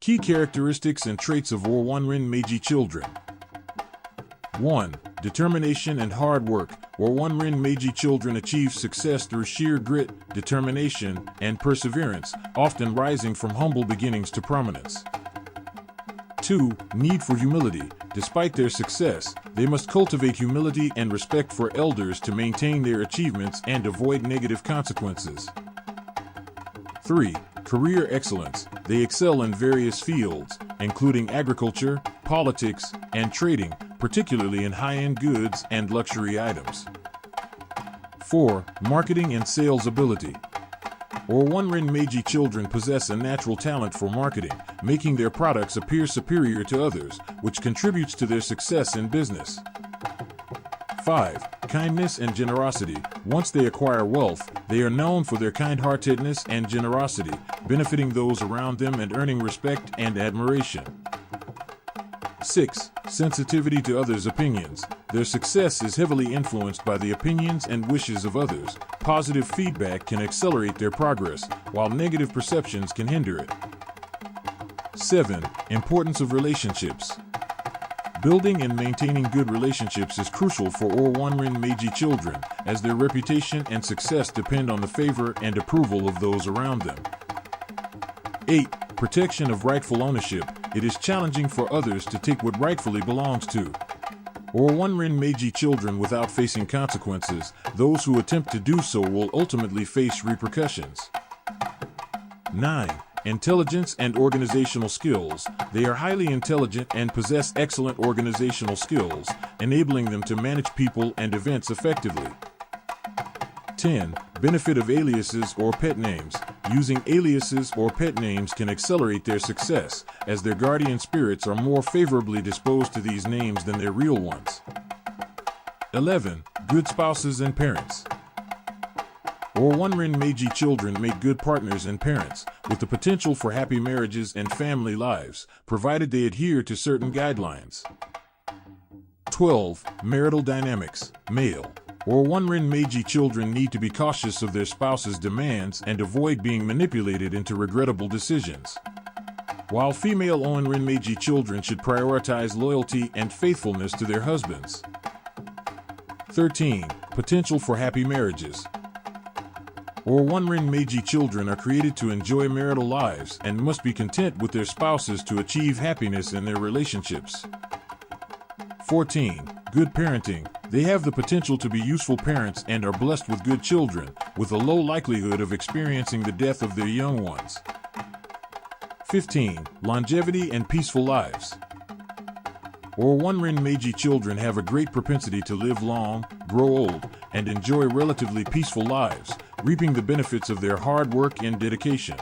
Key characteristics and traits of Owonrin Meji children. 1. Determination and hard work. Owonrin Meji children achieve success through sheer grit, determination, and perseverance, often rising from humble beginnings to prominence. 2. Need for humility. Despite their success, they must cultivate humility and respect for elders to maintain their achievements and avoid negative consequences. 3. Career excellence. They excel in various fields, including agriculture, politics, and trading, particularly in high-end goods and luxury items. 4. Marketing and sales ability. Owonrin Meji children possess a natural talent for marketing, making their products appear superior to others, which contributes to their success in business. 5. Kindness and generosity. Once they acquire wealth, they are known for their kind-heartedness and generosity, benefiting those around them and earning respect and admiration. 6. Sensitivity to others' opinions. Their success is heavily influenced by the opinions and wishes of others. Positive feedback can accelerate their progress, while negative perceptions can hinder it. 7. Importance of relationships. Building and maintaining good relationships is crucial for Owonrin Meji children, as their reputation and success depend on the favor and approval of those around them. 8. Protection of rightful ownership. It is challenging for others to take what rightfully belongs to Owonrin Meji children without facing consequences. Those who attempt to do so will ultimately face repercussions. 9. Intelligence and organizational skills. They are highly intelligent and possess excellent organizational skills, enabling them to manage people and events effectively. 10. Benefit of aliases or pet names. Using aliases or pet names can accelerate their success, as their guardian spirits are more favorably disposed to these names than their real ones. 11. Good spouses and parents. Owonrin Meji children make good partners and parents, with the potential for happy marriages and family lives, provided they adhere to certain guidelines. 12. Marital dynamics. Male. Owonrin Meji children need to be cautious of their spouse's demands and avoid being manipulated into regrettable decisions, while female Owonrin Meji children should prioritize loyalty and faithfulness to their husbands. 13. Potential for happy marriages. Owonrin Meji children are created to enjoy marital lives and must be content with their spouses to achieve happiness in their relationships. 14. Good parenting. They have the potential to be useful parents and are blessed with good children, with a low likelihood of experiencing the death of their young ones. 15. Longevity and peaceful lives. Owonrin Meji children have a great propensity to live long, grow old, and enjoy relatively peaceful lives, reaping the benefits of their hard work and dedication.